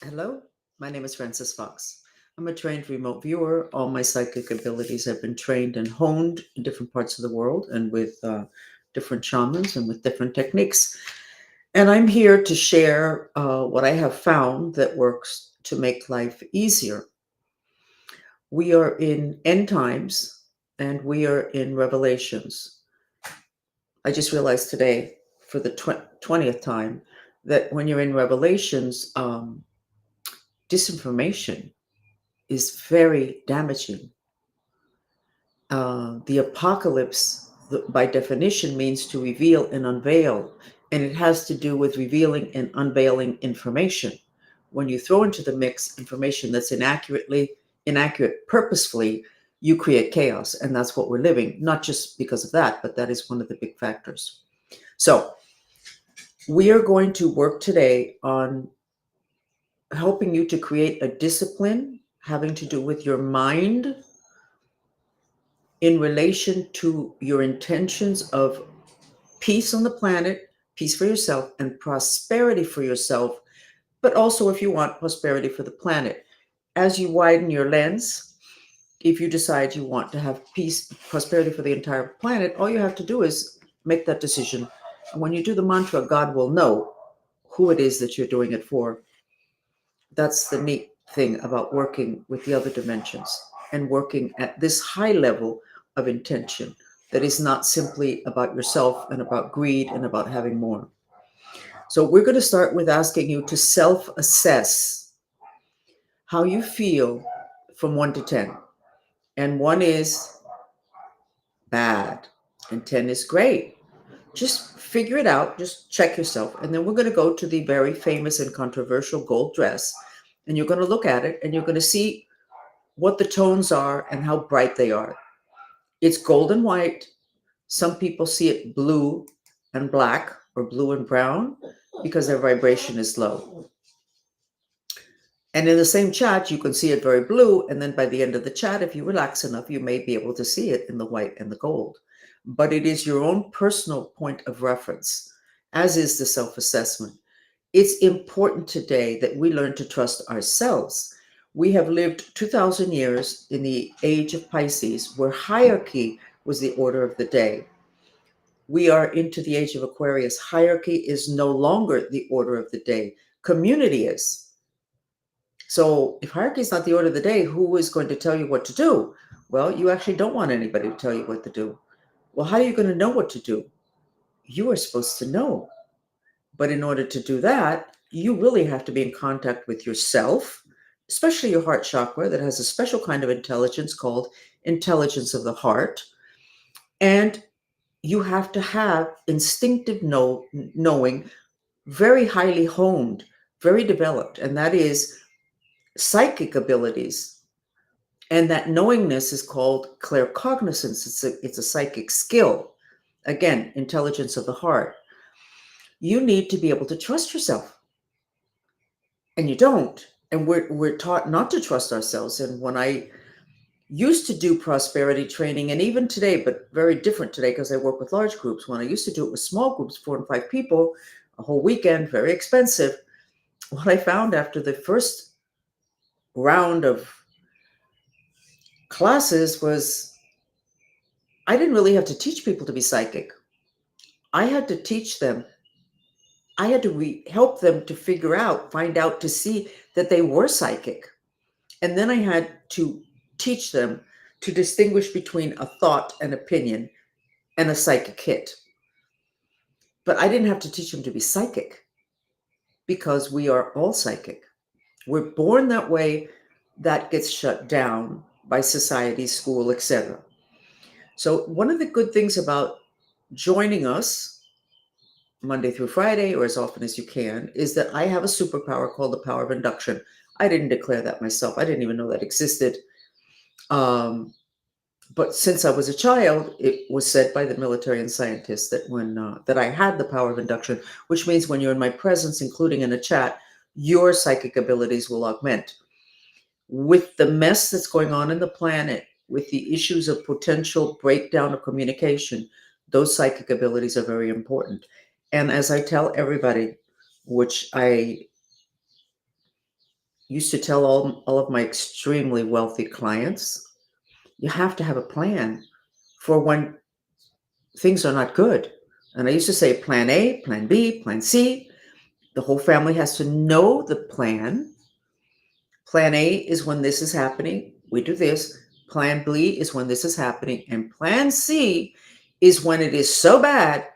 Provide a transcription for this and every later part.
Hello, my name is FRANCESFOX. I'm a trained remote viewer. All my psychic abilities have been trained and honed in different parts of the world and with different shamans and with different techniques. And I'm here to share what I have found that works to make life easier. We are in end times and we are in revelations. I just realized today for the 20th time that when you're in revelations, disinformation is very damaging. The apocalypse, by definition, means to reveal and unveil, and it has to do with revealing and unveiling information. When you throw into the mix information that's inaccurate purposefully, you create chaos, and that's what we're living. Not just because of that, but that is one of the big factors. So we are going to work today on helping you to create a discipline having to do with your mind in relation to your intentions of peace on the planet, peace for yourself, and prosperity for yourself, but also, if you want, prosperity for the planet. As you widen your lens, if you decide you want to have peace, prosperity for the entire planet, all you have to do is make that decision. And when you do the mantra, God will know who it is that you're doing it for. That's the neat thing about working with the other dimensions and working at this high level of intention that is not simply about yourself and about greed and about having more. So, we're going to start with asking you to self assess how you feel from 1 to 10. And 1 is bad, and 10 is great. Just figure it out, just check yourself. And then we're going to go to the very famous and controversial gold dress. And you're going to look at it and you're going to see what the tones are and how bright they are. It's gold and white. Some people see it blue and black or blue and brown because their vibration is low. And in the same chat, you can see it very blue. And then by the end of the chat, if you relax enough, you may be able to see it in the white and the gold. But it is your own personal point of reference, as is the self assessment. It's important today that we learn to trust ourselves. We have lived 2,000 years in the age of Pisces, where hierarchy was the order of the day. We are into the age of Aquarius. Hierarchy is no longer the order of the day. Community is. So if hierarchy is not the order of the day, who is going to tell you what to do? Well, you actually don't want anybody to tell you what to do. Well, how are you going to know what to do? You are supposed to know. But in order to do that, you really have to be in contact with yourself, especially your heart chakra that has a special kind of intelligence called intelligence of the heart. And you have to have instinctive knowing, very highly honed, very developed, and that is psychic abilities. And that knowingness is called claircognizance. It's a psychic skill. Again, intelligence of the heart. You need to be able to trust yourself. And you don't. And we're taught not to trust ourselves. And when I used to do prosperity training, and even today, but very different today because I work with large groups. When I used to do it with small groups, 4 and 5 people, a whole weekend, very expensive. What I found after the first round of classes was I didn't really have to teach people to be psychic. I had to teach them. I had to help them to find out, to see that they were psychic. And then I had to teach them to distinguish between a thought and opinion and a psychic hit. But I didn't have to teach them to be psychic because we are all psychic. We're born that way. That gets shut down by society, school, etc. So one of the good things about joining us Monday through Friday, or as often as you can, is that I have a superpower called the power of induction. I didn't declare that myself. I didn't even know that existed. But since I was a child, it was said by the military and scientists that that I had the power of induction, which means when you're in my presence, including in a chat, your psychic abilities will augment. With the mess that's going on in the planet, with the issues of potential breakdown of communication, those psychic abilities are very important. And as I tell everybody, which I used to tell all of my extremely wealthy clients, you have to have a plan for when things are not good. And I used to say plan A, plan B, plan C. The whole family has to know the plan. Plan A is when this is happening, we do this. Plan B is when this is happening. And plan C is when it is so bad.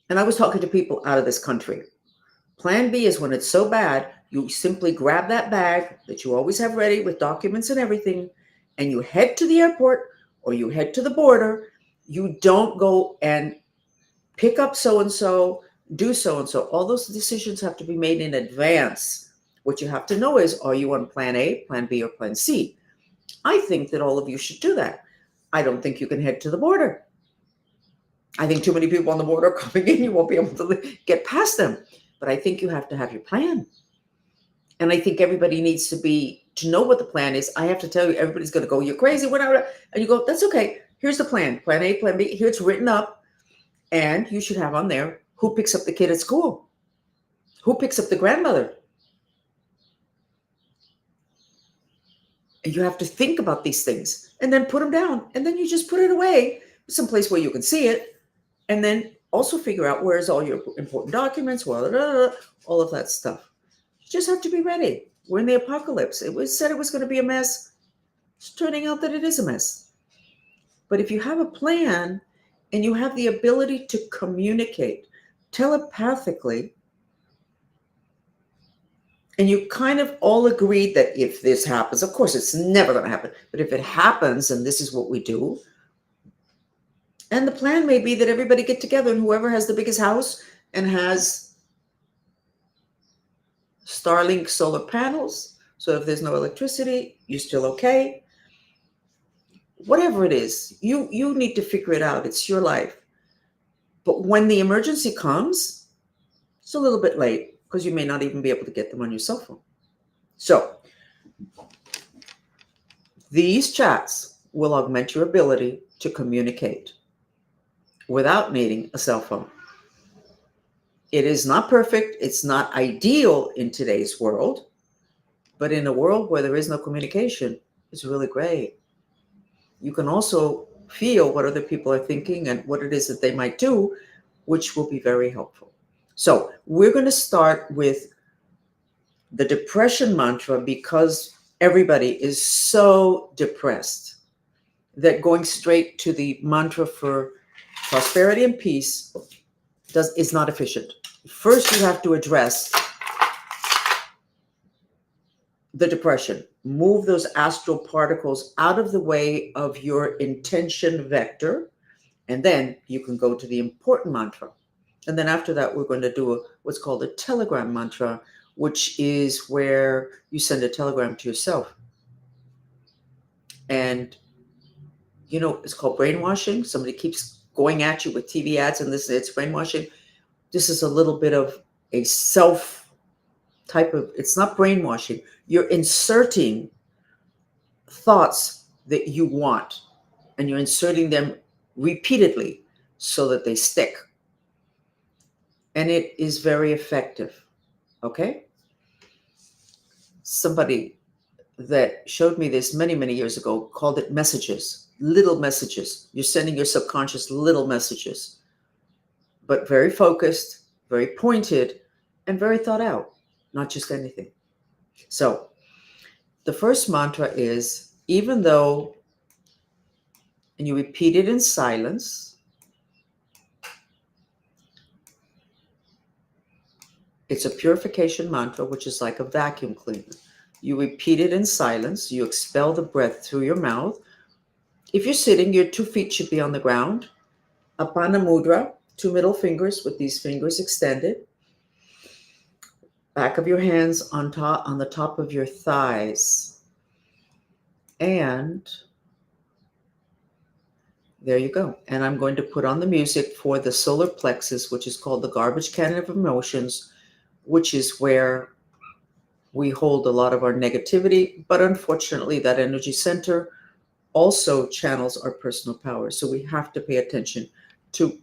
And I was talking to people out of this country. Plan B is when it's so bad, you simply grab that bag that you always have ready with documents and everything, and you head to the airport or you head to the border. You don't go and pick up so-and-so, do so-and-so. All those decisions have to be made in advance. What you have to know is, are you on plan A, plan B, or plan C? I think that all of you should do that. I don't think you can head to the border. I think too many people on the border are coming in, you won't be able to get past them. But I think you have to have your plan. And I think everybody needs to know what the plan is. I have to tell you, everybody's going to go, you're crazy, whatever. And you go, that's okay. Here's the plan. Plan A, plan B. Here it's written up. And you should have on there who picks up the kid at school, who picks up the grandmother. And you have to think about these things and then put them down. And then you just put it away someplace where you can see it. And then also figure out where's all your important documents, all of that stuff. You just have to be ready. We're in the apocalypse. It was said it was going to be a mess. It's turning out that it is a mess. But if you have a plan and you have the ability to communicate telepathically, and you kind of all agreed that if this happens, of course, it's never going to happen, but if it happens and this is what we do, and the plan may be that everybody get together and whoever has the biggest house and has Starlink solar panels, so if there's no electricity, you're still okay. Whatever it is, you need to figure it out. It's your life. But when the emergency comes, it's a little bit late because you may not even be able to get them on your cell phone. So these chats will augment your ability to communicate without needing a cell phone. It is not perfect. It's not ideal in today's world, but in a world where there is no communication, it's really great. You can also feel what other people are thinking and what it is that they might do, which will be very helpful. So we're going to start with the depression mantra because everybody is so depressed that going straight to the mantra for prosperity and peace is not efficient. First, you have to address the depression. Move those astral particles out of the way of your intention vector, and then you can go to the important mantra. And then after that, we're going to do what's called a telegram mantra, which is where you send a telegram to yourself. And, it's called brainwashing. Somebody keeps going at you with TV ads and this, it's brainwashing. This is a little bit of a self type of, it's not brainwashing. You're inserting thoughts that you want, and you're inserting them repeatedly so that they stick. And it is very effective. Okay? Somebody that showed me this many, many years ago called it messages, little messages. You're sending your subconscious little messages, but very focused, very pointed, and very thought out, not just anything. So the first mantra is, even though, and you repeat it in silence, it's a purification mantra, which is like a vacuum cleaner. You repeat it in silence. You expel the breath through your mouth. If you're sitting, your 2 feet should be on the ground. Apana mudra, 2 middle fingers with these fingers extended. Back of your hands on the top of your thighs. And there you go. And I'm going to put on the music for the solar plexus, which is called the garbage can of emotions, which is where we hold a lot of our negativity. But unfortunately, that energy center also channels our personal power. So we have to pay attention to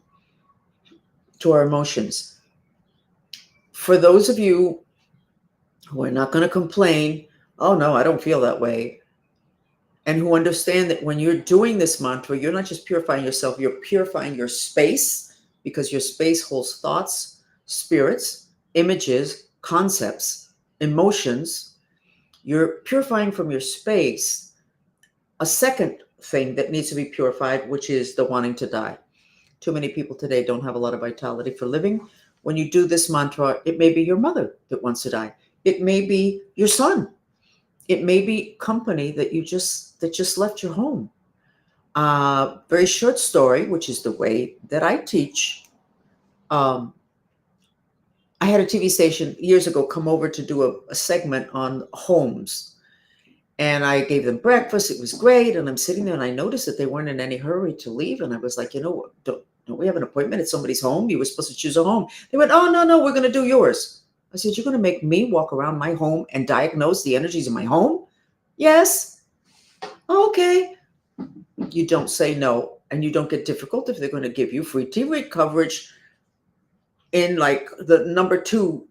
our emotions. For those of you who are not going to complain oh no, I don't feel that way, and who understand that when you're doing this mantra, you're not just purifying yourself, you're purifying your space, because your space holds thoughts, spirits, images, concepts, emotions. You're purifying from your space a second thing that needs to be purified, which is the wanting to die. Too many people today don't have a lot of vitality for living. When you do this mantra, it may be your mother that wants to die. It may be your son. It may be company that just left your home. Very short story, which is the way that I teach. Um, I had a TV station years ago come over to do a segment on homes, and I gave them breakfast. It was great, and I'm sitting there, and I noticed that they weren't in any hurry to leave, and I was like, don't we have an appointment at somebody's home? You were supposed to choose a home. They went, oh no, we're going to do yours. I said, you're going to make me walk around my home and diagnose the energies in my home? Yes. Okay. You don't say no, and you don't get difficult if they're going to give you free TV coverage in like the number 2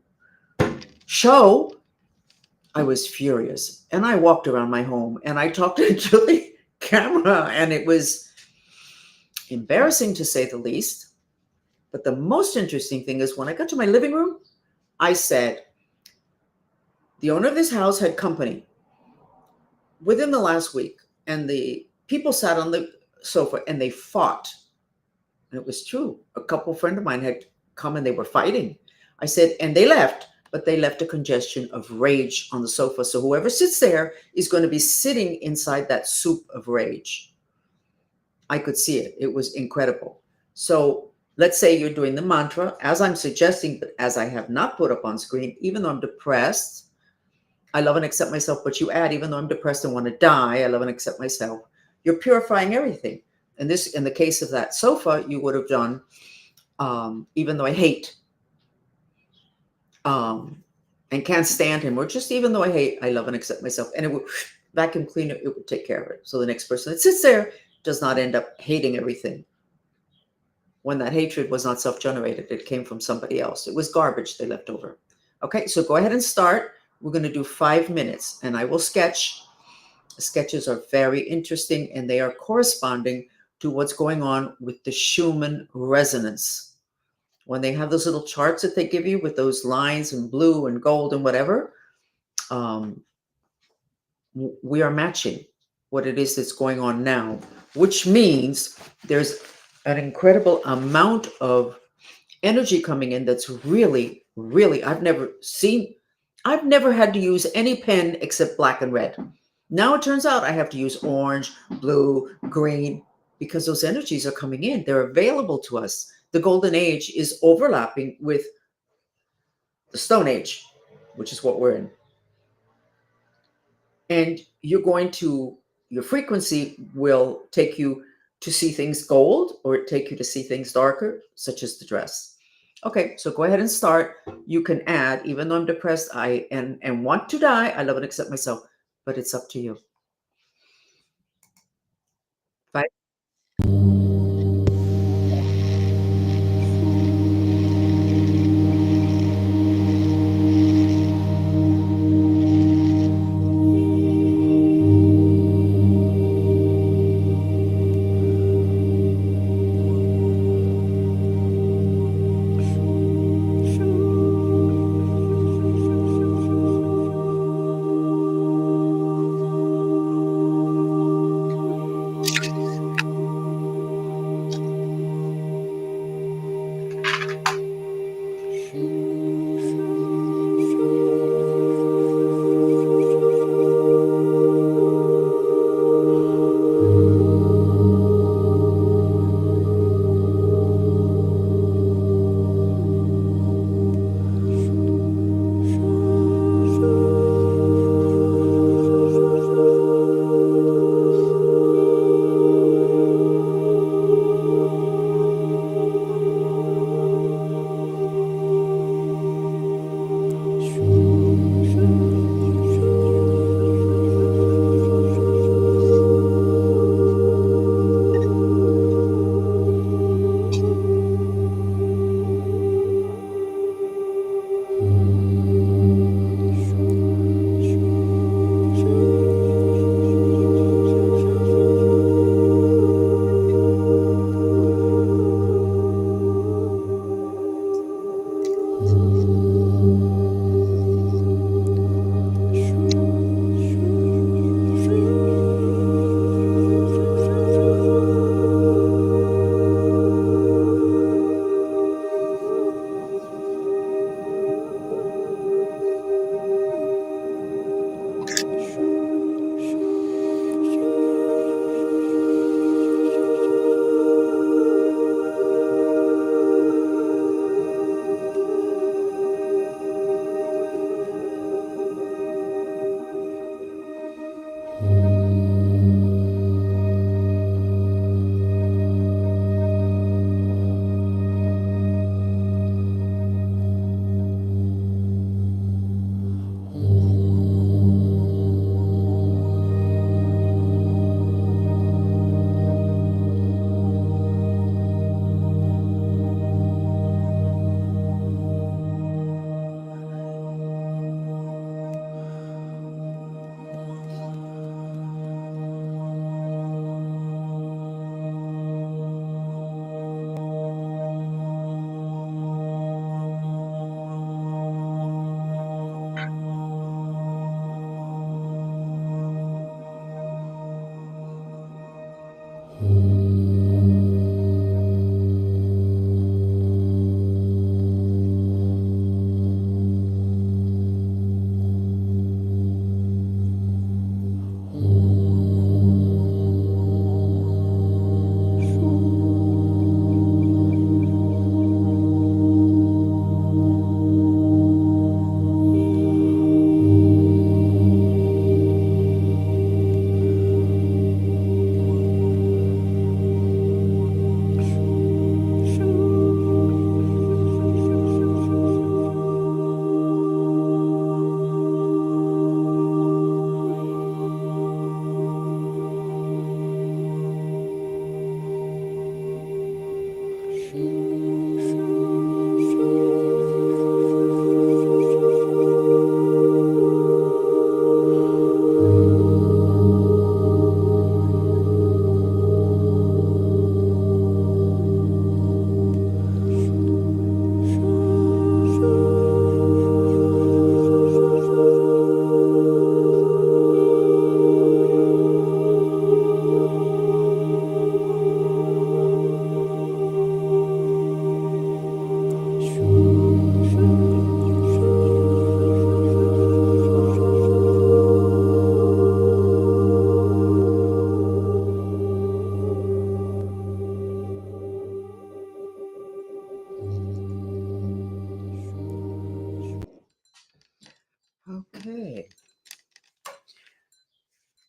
show. I was furious, and I walked around my home and I talked into the camera, and it was embarrassing to say the least. But the most interesting thing is when I got to my living room, I said, the owner of this house had company within the last week, and the people sat on the sofa and they fought. And it was true. A couple friend of mine had come and they were fighting. I said, and they left, but they left a congestion of rage on the sofa. So whoever sits there is going to be sitting inside that soup of rage. I could see it. It was incredible. So let's say you're doing the mantra, as I'm suggesting, but as I have not put up on screen, even though I'm depressed, I love and accept myself, but you add, even though I'm depressed and want to die, I love and accept myself. You're purifying everything. And this, in the case of that sofa, you would have done, even though I hate, and can't stand him, or just even though I hate, I love and accept myself. And it would vacuum cleaner, it would take care of it. So the next person that sits there does not end up hating everything. When that hatred was not self-generated, it came from somebody else. It was garbage they left over. Okay, so go ahead and start. We're going to do 5 minutes, and I will sketch. The sketches are very interesting, and they are corresponding to what's going on with the Schumann resonance. When they have those little charts that they give you with those lines in blue and gold and whatever, we are matching what it is that's going on now, which means there's an incredible amount of energy coming in that's really, really, I've never had to use any pen except black and red. Now it turns out I have to use orange, blue, green, because those energies are coming in. They're available to us. The golden age is overlapping with the stone age, which is what we're in. And your frequency will take you to see things gold, or take you to see things darker, such as the dress. Okay, so go ahead and start. You can add, even though I'm depressed, and want to die, I love and accept myself, but it's up to you. 5.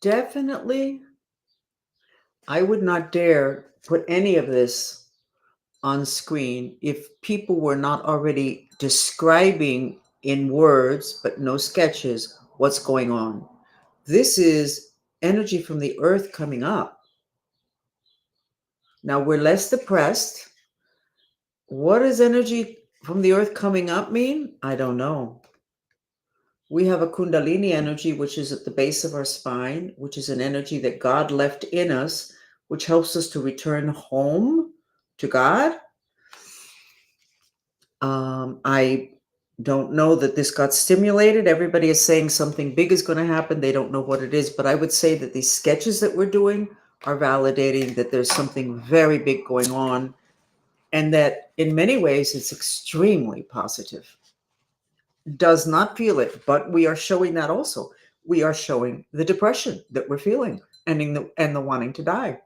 Definitely, I would not dare put any of this on screen if people were not already describing in words, but no sketches, what's going on. This is energy from the earth coming up. Now we're less depressed. What does energy from the earth coming up mean? I don't know. We have a Kundalini energy, which is at the base of our spine, which is an energy that God left in us, which helps us to return home to God. I don't know that this got stimulated. Everybody is saying something big is going to happen. They don't know what it is, but I would say that these sketches that we're doing are validating that there's something very big going on, and that in many ways it's extremely positive. Does not feel it, but we are showing that also. We are showing the depression that we're feeling and the wanting to die.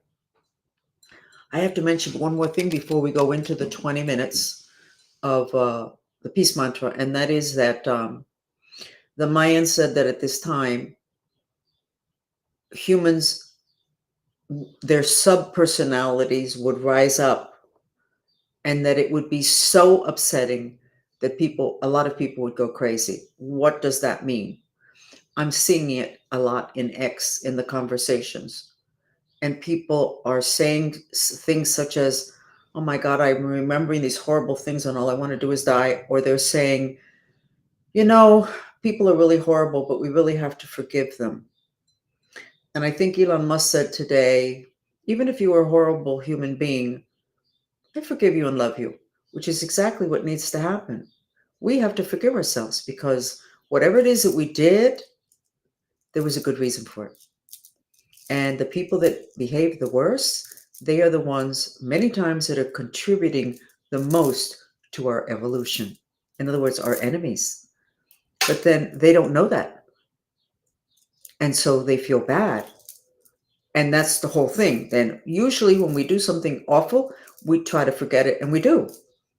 I have to mention one more thing before we go into the 20 minutes of the peace mantra, and that is that the Mayans said that at this time, humans, their sub-personalities would rise up, and that it would be so upsetting that a lot of people would go crazy. What does that mean? I'm seeing it a lot in X in the conversations. And people are saying things such as, oh my God, I'm remembering these horrible things and all I want to do is die. Or they're saying, you know, people are really horrible, but we really have to forgive them. And I think Elon Musk said today, even if you are a horrible human being, I forgive you and love you, which is exactly what needs to happen. We have to forgive ourselves because whatever it is that we did, there was a good reason for it. And the people that behave the worst, they are the ones many times that are contributing the most to our evolution. In other words, our enemies. But then they don't know that. And so they feel bad. And that's the whole thing. Then usually when we do something awful, we try to forget it, and we do.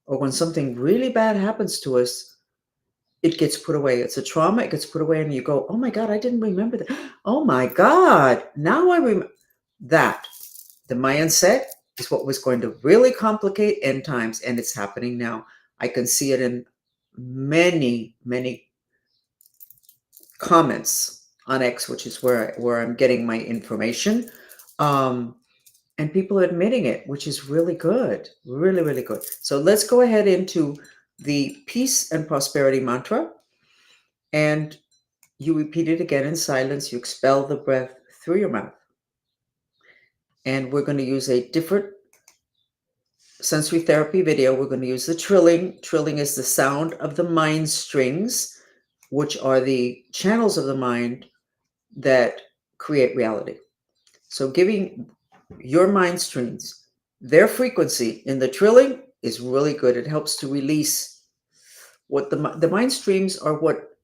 Or when something really bad happens to us, it gets put away. It's a trauma, it gets put away, and you go, oh my God, I didn't remember that. Oh my God, now I remember that. The Mayan said is what was going to really complicate end times, and it's happening now. I can see it in many, many comments on X, which is where I'm getting my information. And people are admitting it, which is really good, really, really good. So let's go ahead into the peace and prosperity mantra. And you repeat it again in silence. You expel the breath through your mouth. And we're going to use a different sensory therapy video. We're going to use the trilling. Trilling is the sound of the mind strings, which are the channels of the mind that create reality. So giving your mind strings their frequency in the trilling is really good. It helps to release what the mind streams are, what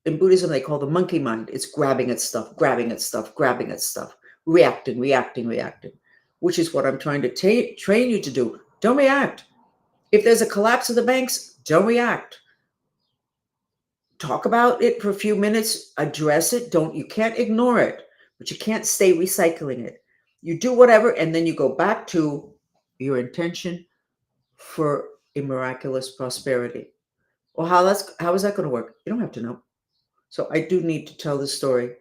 in Buddhism they call the monkey mind. It's grabbing at stuff, grabbing at stuff, grabbing at stuff, reacting, reacting, reacting, which is what I'm trying to train you to do. Don't react. If there's a collapse of the banks, don't react. Talk about it for a few minutes, address it. You can't ignore it, but you can't stay recycling it. You do whatever, and then you go back to your intention for a miraculous prosperity. Well, how is that going to work? You don't have to know. So I do need to tell this story.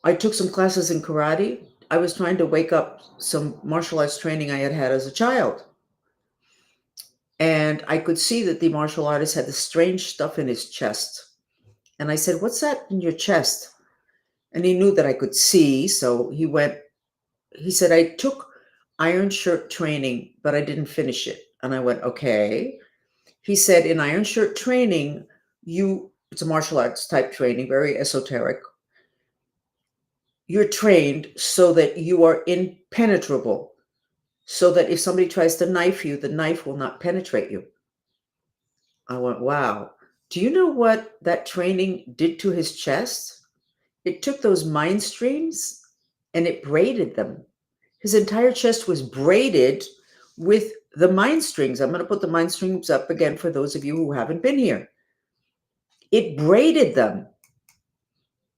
I took some classes in karate. I was trying to wake up some martial arts training I had had as a child. And I could see that the martial artist had this strange stuff in his chest. And I said, what's that in your chest? And he knew that I could see. So he said, I took iron shirt training, but I didn't finish it. And I went, okay. He said, in iron shirt training, it's a martial arts type training, very esoteric. You're trained so that you are impenetrable, so that if somebody tries to knife you, the knife will not penetrate you. I went, wow. Do you know what that training did to his chest? It took those mind streams and it braided them. His entire chest was braided with the mind strings. I'm going to put the mind strings up again for those of you who haven't been here. It braided them.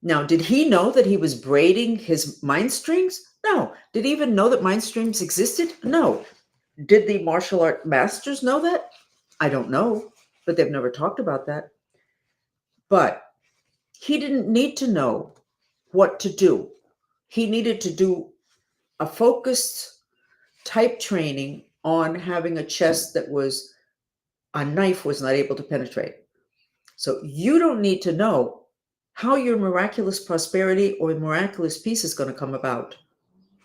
Now, did he know that he was braiding his mind streams? No. Did he even know that mind streams existed? No. Did the martial art masters know that? I don't know, but they've never talked about that. But he didn't need to know what to do. He needed to do a focused type training on having a chest that was a knife was not able to penetrate. So you don't need to know how your miraculous prosperity or miraculous peace is going to come about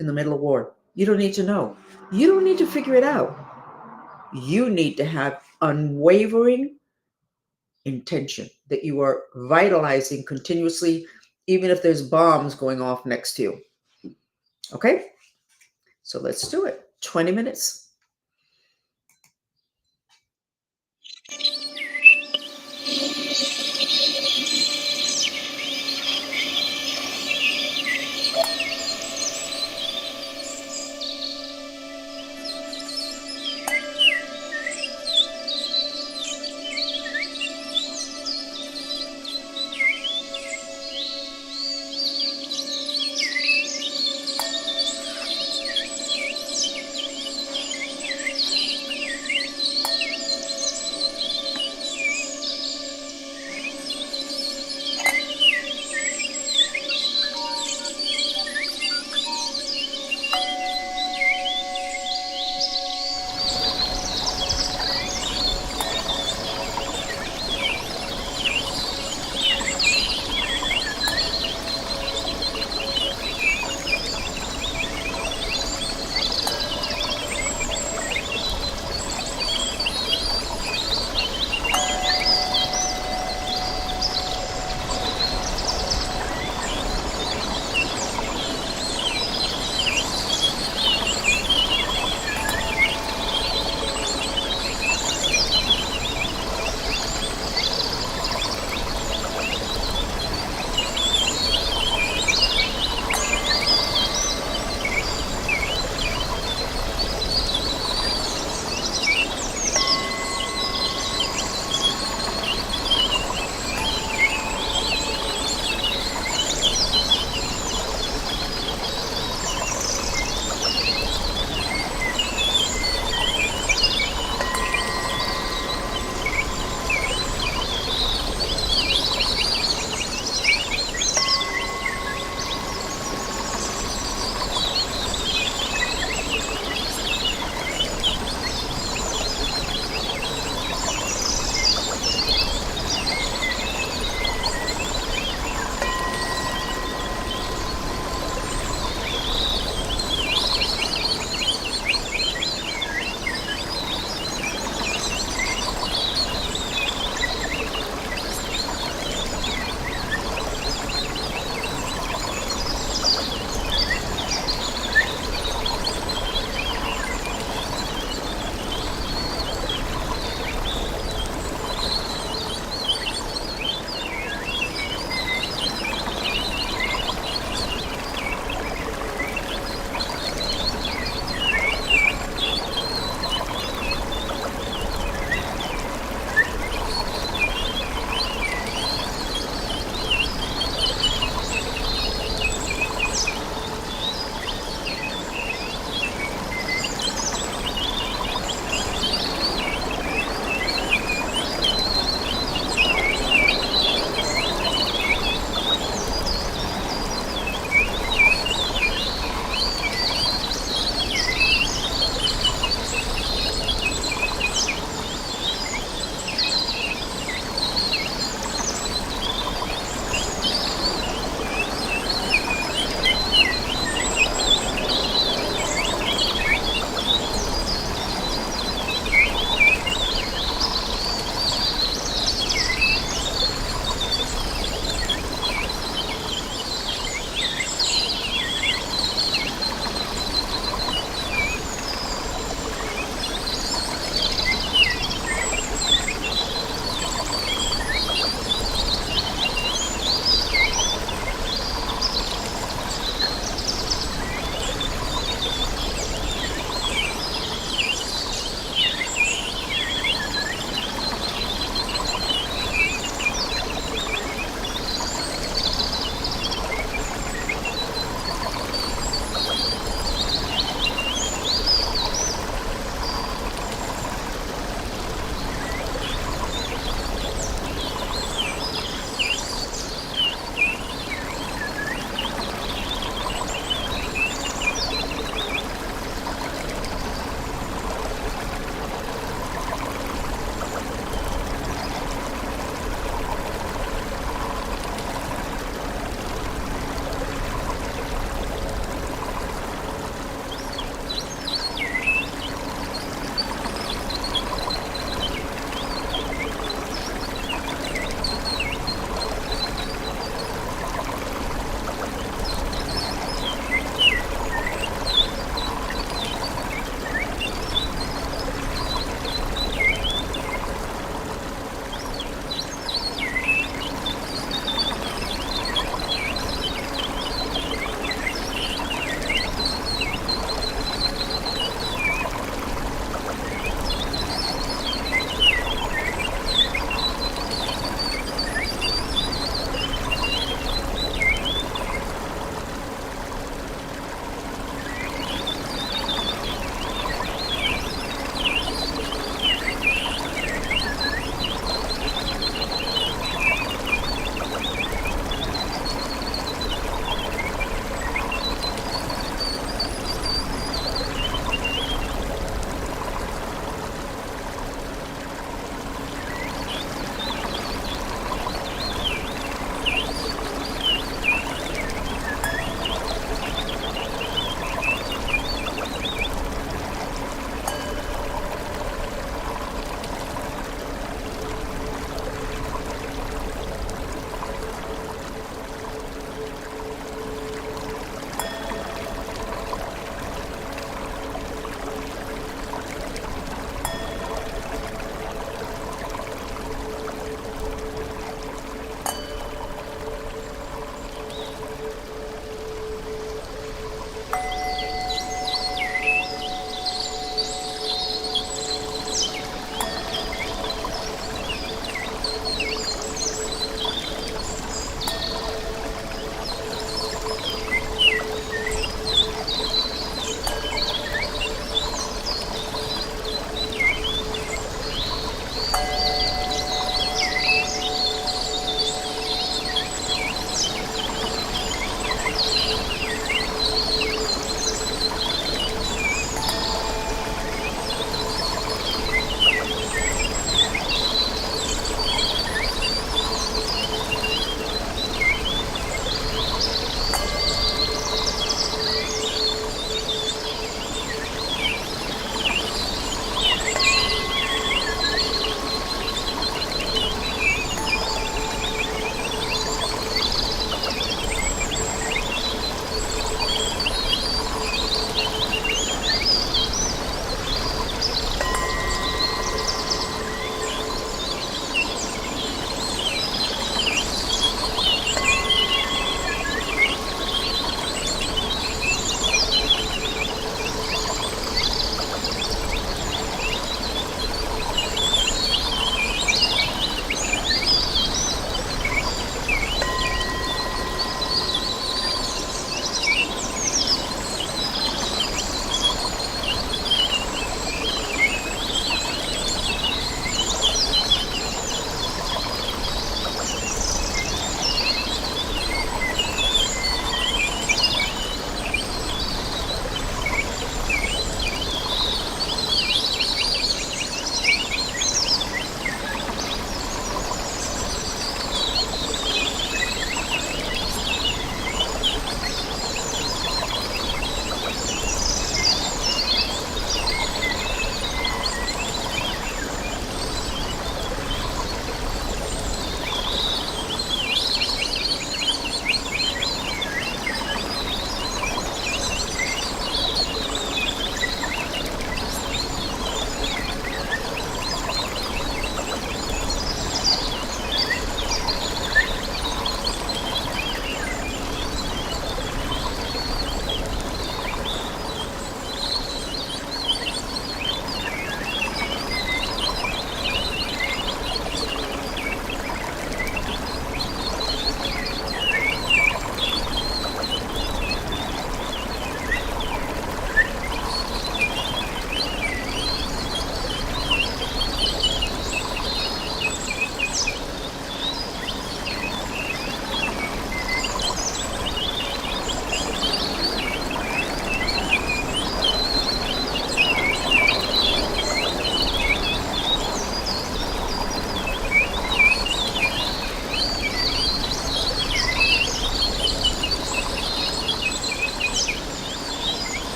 in the middle of war. You don't need to know. You don't need to figure it out. You need to have unwavering intention that you are vitalizing continuously, even if there's bombs going off next to you. Okay? So let's do it. 20 minutes.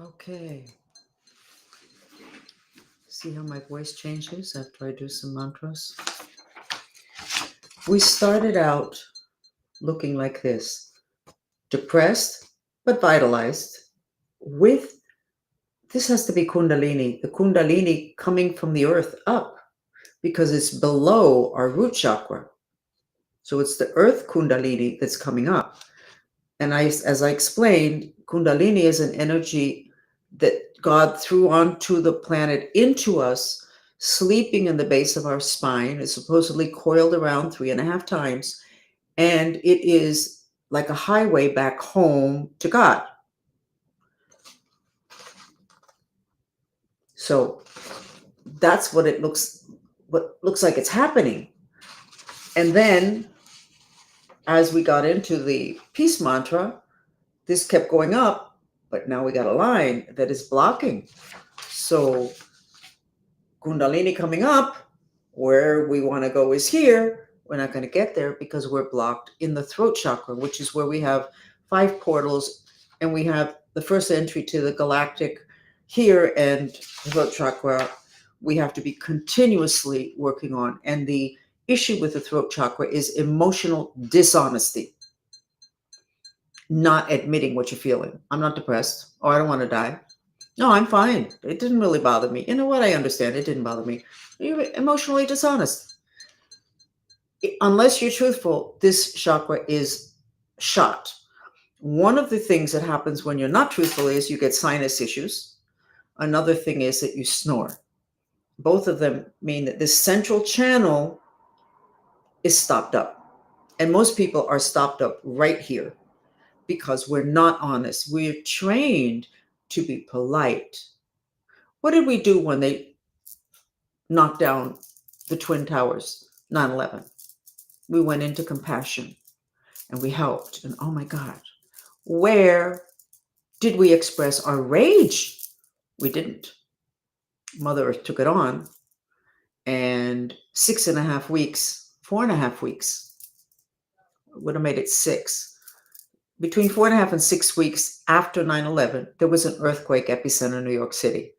Okay. See how my voice changes after I do some mantras? We started out looking like this, depressed but vitalized. With this has to be Kundalini, the Kundalini coming from the earth up because it's below our root chakra. So it's the earth Kundalini that's coming up. And as I explained, Kundalini is an energy that God threw onto the planet into us, sleeping in the base of our spine. It's supposedly coiled around 3.5 times. And it is like a highway back home to God. So that's what looks like it's happening. And then as we got into the peace mantra, this kept going up, but now we got a line that is blocking. So Kundalini coming up, where we want to go is here. We're not going to get there because we're blocked in the throat chakra, which is where we have 5 portals, and we have the first entry to the galactic here, and the throat chakra we have to be continuously working on. And the issue with the throat chakra is emotional dishonesty, not admitting what you're feeling. I'm not depressed, or I don't want to die. No, I'm fine. It didn't really bother me. You know what? I understand. It didn't bother me. You're emotionally dishonest. Unless you're truthful, this chakra is shot. One of the things that happens when you're not truthful is you get sinus issues. Another thing is that you snore. Both of them mean that this central channel is stopped up. And most people are stopped up right here because we're not honest. We're trained to be polite. What did we do when they knocked down the Twin Towers, 9/11? We went into compassion and we helped. And oh my God, where did we express our rage? We didn't. Mother Earth took it on. And 6.5 weeks, 4.5 weeks, would have made it 6. Between 4.5 and 6 weeks after 9/11, there was an earthquake epicenter in New York City.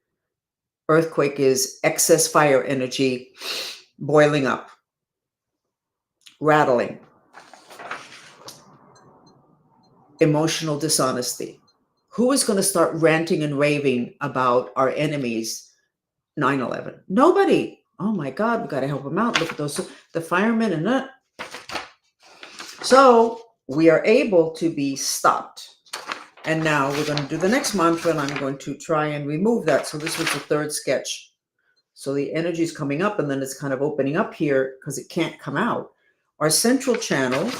Earthquake is excess fire energy boiling up, rattling, emotional dishonesty. Who is going to start ranting and raving about our enemies? 9/11. Nobody. Oh my God, we got to help them out. Look at those, the firemen and that. So we are able to be stopped. And now we're going to do the next mantra, and I'm going to try and remove that. So this was the 3rd sketch. So the energy is coming up, and then it's kind of opening up here because it can't come out. Our central channel,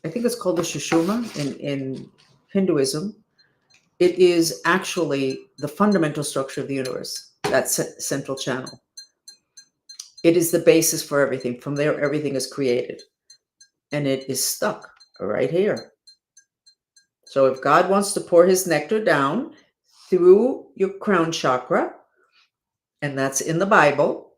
I think it's called the Sushumna in Hinduism. It is actually the fundamental structure of the universe, that central channel. It is the basis for everything. From there, everything is created. And it is stuck right here. So if God wants to pour his nectar down through your crown chakra, and that's in the Bible,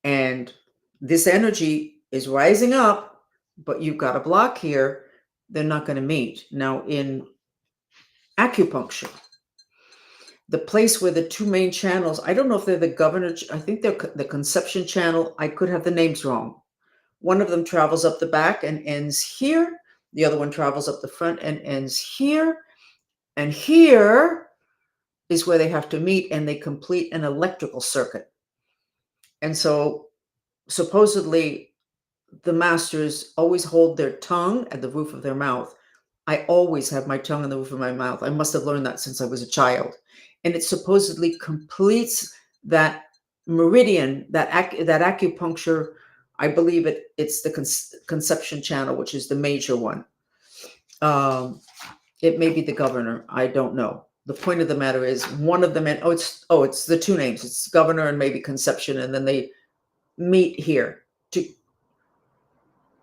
and this energy is rising up, but you've got a block here, they're not going to meet. Now, in acupuncture, the place where the 2 main channels, I don't know if they're the governor, I think they're the conception channel. I could have the names wrong. One of them travels up the back and ends here. The other one travels up the front and ends here. And here is where they have to meet, and they complete an electrical circuit. And so supposedly the masters always hold their tongue at the roof of their mouth. I always have my tongue on the roof of my mouth. I must have learned that since I was a child. And it supposedly completes that meridian, that acupuncture. I believe it's the conception channel, which is the major one. It may be the governor. I don't know. The point of the matter is one of them, and it's the 2 names. It's governor and maybe conception, and then they meet here to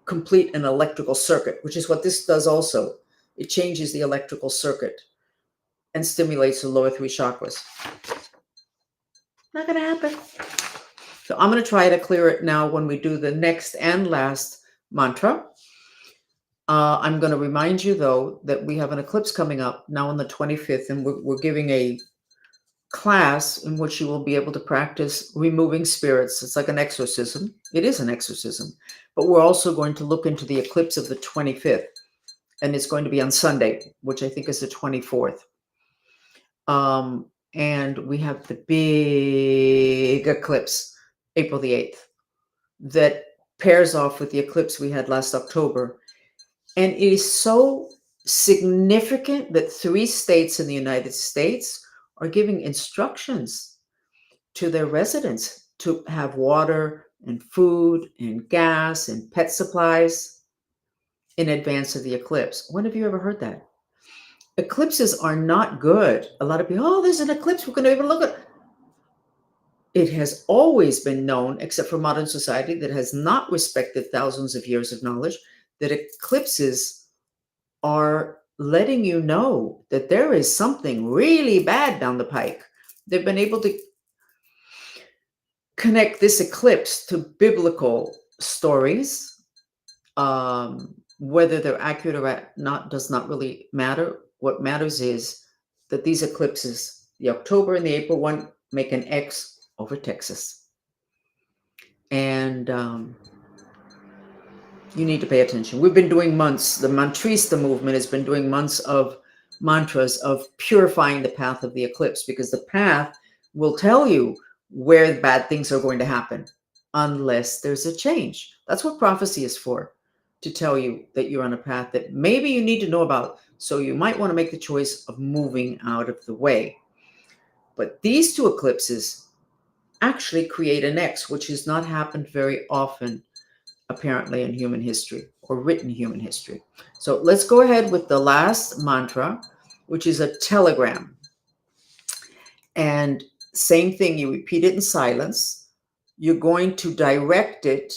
complete an electrical circuit, which is what this does also. It changes the electrical circuit and stimulates the lower 3 chakras. Not going to happen. So I'm going to try to clear it now when we do the next and last mantra. I'm going to remind you, though, that we have an eclipse coming up now on the 25th, and we're giving a class in which you will be able to practice removing spirits. It's like an exorcism. It is an exorcism. But we're also going to look into the eclipse of the 25th, and it's going to be on Sunday, which I think is the 24th. And we have the big eclipse, April the 8th, that pairs off with the eclipse we had last October. And it is so significant that 3 states in the United States are giving instructions to their residents to have water and food and gas and pet supplies in advance of the eclipse. When have you ever heard that? Eclipses are not good. A lot of people, oh, there's an eclipse, we're going to even look at it. It has always been known, except for modern society that has not respected thousands of years of knowledge, that eclipses are letting you know that there is something really bad down the pike. They've been able to connect this eclipse to biblical stories. Whether they're accurate or not does not really matter. What matters is that these eclipses, the October and the April one, make an X over Texas. And you need to pay attention. We've been doing months. The Mantrist movement has been doing months of mantras of purifying the path of the eclipse, because the path will tell you where bad things are going to happen unless there's a change. That's what prophecy is for, to tell you that you're on a path that maybe you need to know about. So you might want to make the choice of moving out of the way. But these 2 eclipses actually create an X, which has not happened very often, apparently, in human history or written human history. So let's go ahead with the last mantra, which is a telegram. And same thing, you repeat it in silence. You're going to direct it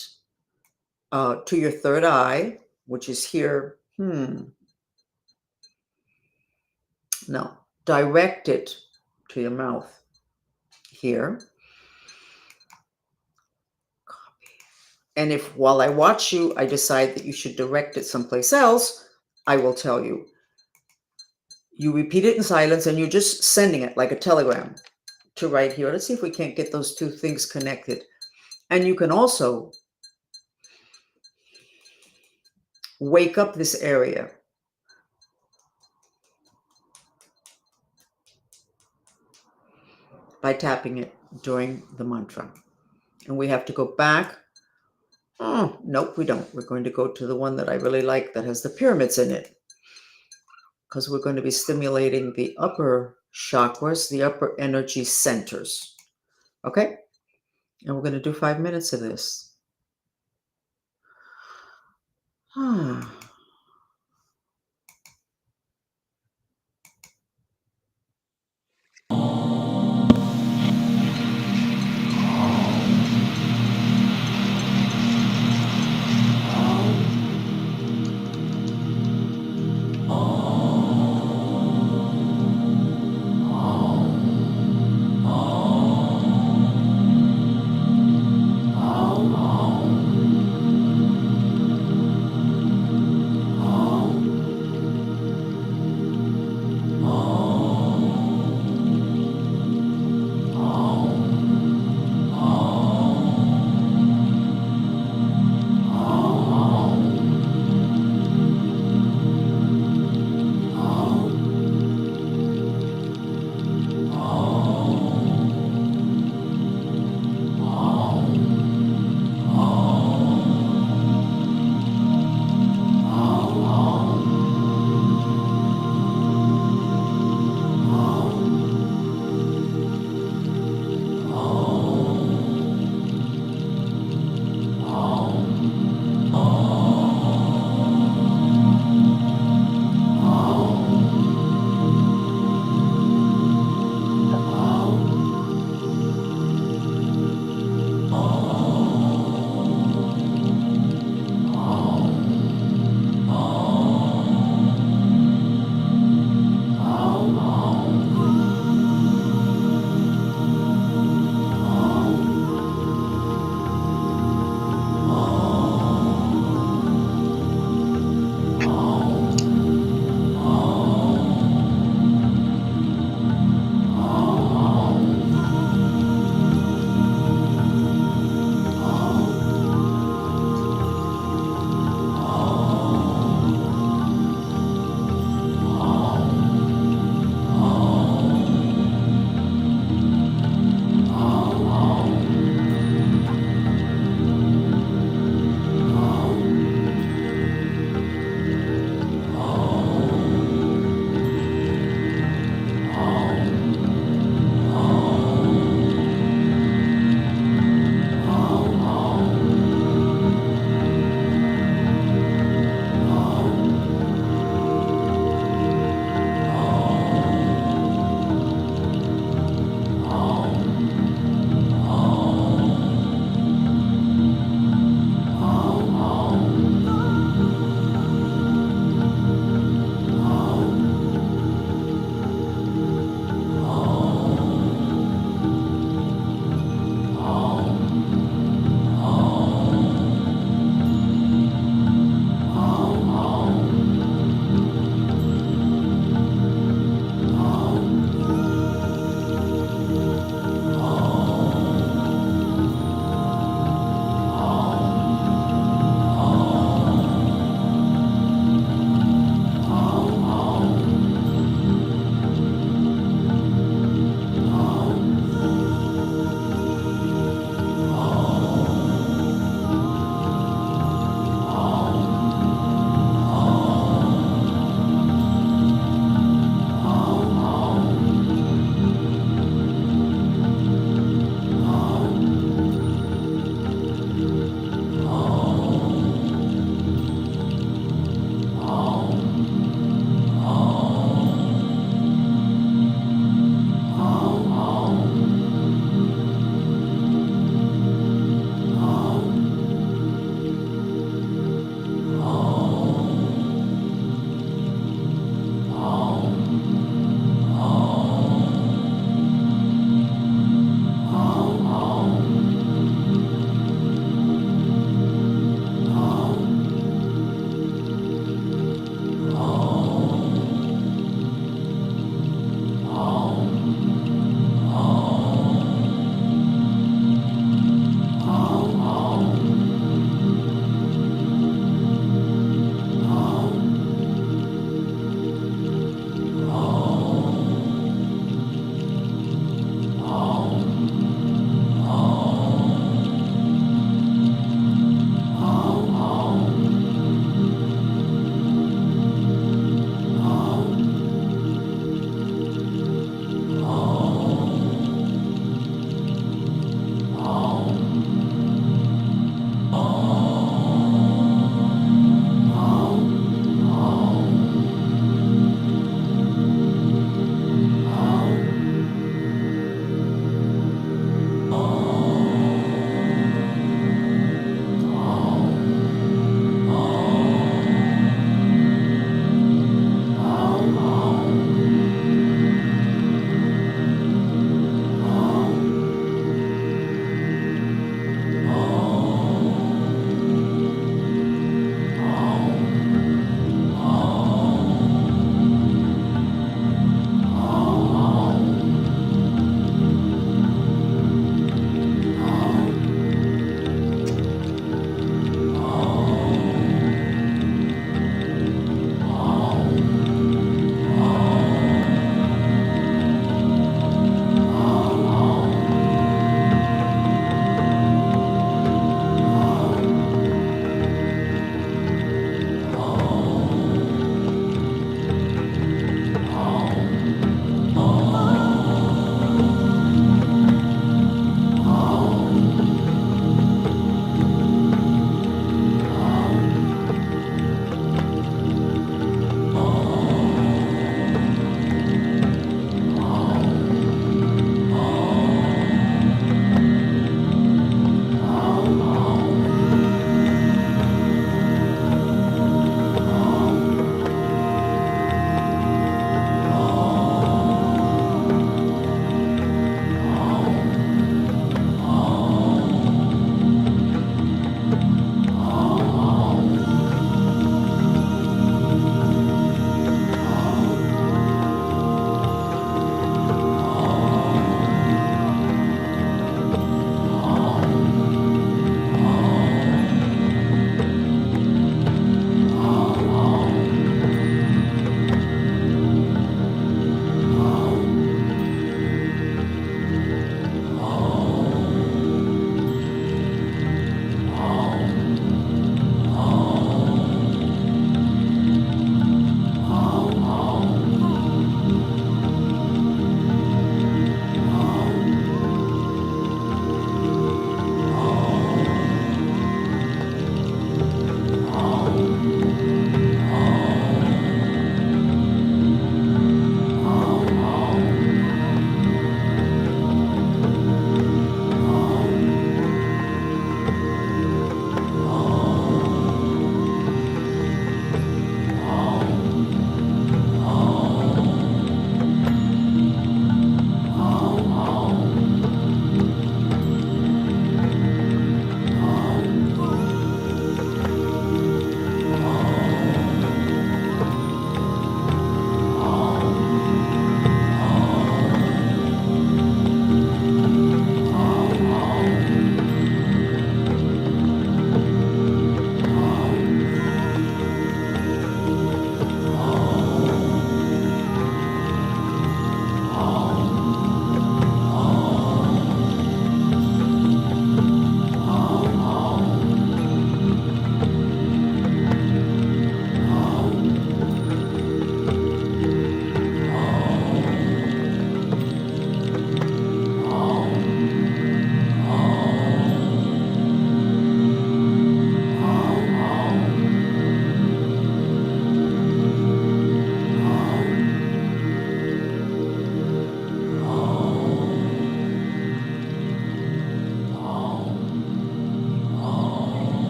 to your third eye, which is here. No, direct it to your mouth here. And if while I watch you, I decide that you should direct it someplace else, I will tell you. You repeat it in silence, and you're just sending it like a telegram to right here. Let's see if we can't get those 2 things connected. And you can also wake up this area by tapping it during the mantra. And we have to go back. Oh, nope, we don't. We're going to go to the one that I really like that has the pyramids in it, because we're going to be stimulating the upper chakras, the upper energy centers. Okay? And we're going to do 5 minutes of this.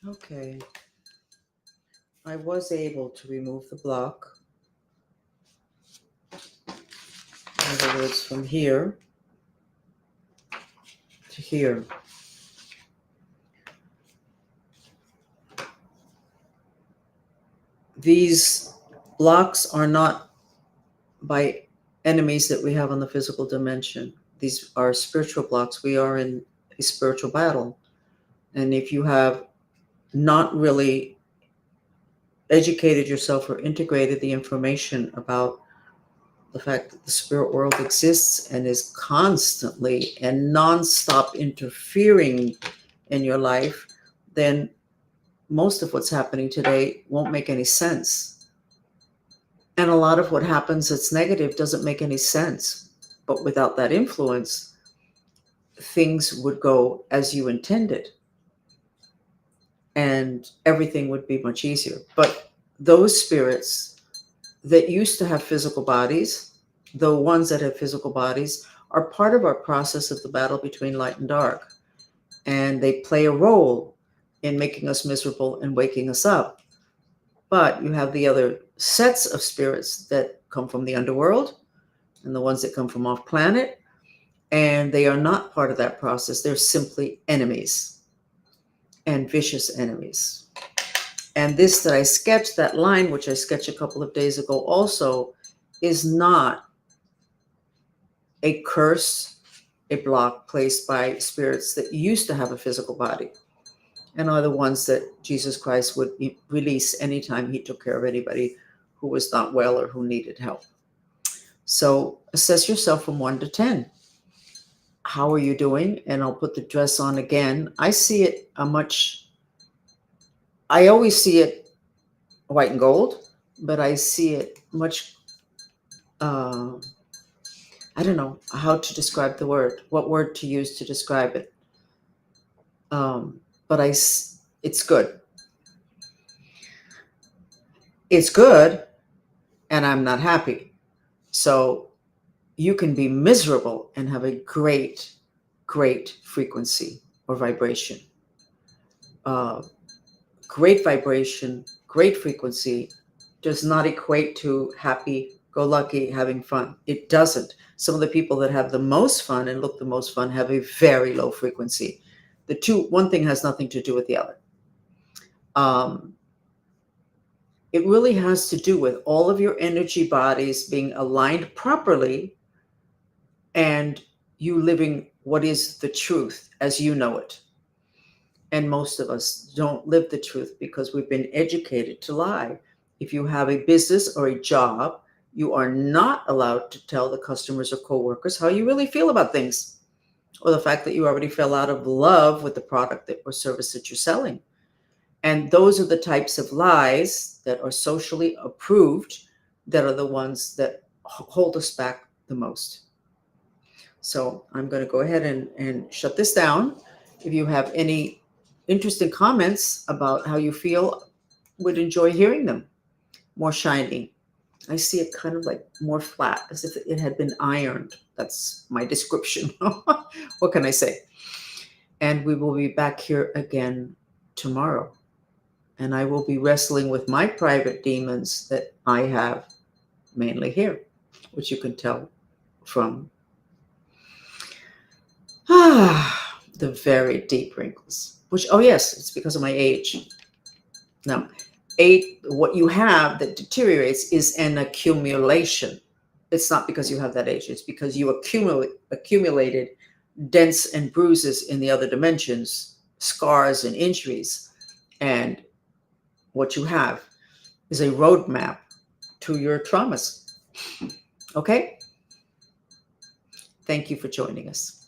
Okay. I was able to remove the block. In other words, from here to here. These blocks are not by enemies that we have on the physical dimension. These are spiritual blocks. We are in a spiritual battle. And if you have not really educated yourself or integrated the information about the fact that the spirit world exists and is constantly and nonstop interfering in your life, then most of what's happening today won't make any sense. And a lot of what happens that's negative doesn't make any sense. But without that influence, things would go as you intended and everything would be much easier. But those spirits that used to have physical bodies, the ones that have physical bodies, are part of our process of the battle between light and dark. And they play a role in making us miserable and waking us up. But you have the other sets of spirits that come from the underworld and the ones that come from off planet. And they are not part of that process. They're simply enemies and vicious enemies. And this that I sketched, that line, which I sketched a couple of days ago also, is not a curse, a block placed by spirits that used to have a physical body and are the ones that Jesus Christ would release anytime he took care of anybody who was not well or who needed help. So assess yourself from 1 to 10. How are you doing? And I'll put the dress on again. I see it I always see it white and gold, but I see it much, I don't know how to describe the word, what word to use to describe it. But it's good. It's good, and I'm not happy. So you can be miserable and have a great, great frequency or vibration. Great vibration, great frequency does not equate to happy, go lucky, having fun. It doesn't. Some of the people that have the most fun and look the most fun have a very low frequency. One thing has nothing to do with the other. It really has to do with all of your energy bodies being aligned properly and you living what is the truth as you know it. And most of us don't live the truth because we've been educated to lie. If you have a business or a job, you are not allowed to tell the customers or coworkers how you really feel about things, or the fact that you already fell out of love with the product or service that you're selling. And those are the types of lies that are socially approved that are the ones that hold us back the most. So I'm going to go ahead and shut this down. If you have any interesting comments about how you feel, would enjoy hearing them. More shiny. I see it kind of like more flat, as if it had been ironed. That's my description. What can I say? And we will be back here again tomorrow. And I will be wrestling with my private demons that I have mainly here, which you can tell from the very deep wrinkles. Which, oh yes, it's because of my age. Now, what you have that deteriorates is an accumulation. It's not because you have that age. It's because you accumulated dents and bruises in the other dimensions, scars and injuries. And what you have is a roadmap to your traumas. Okay? Thank you for joining us.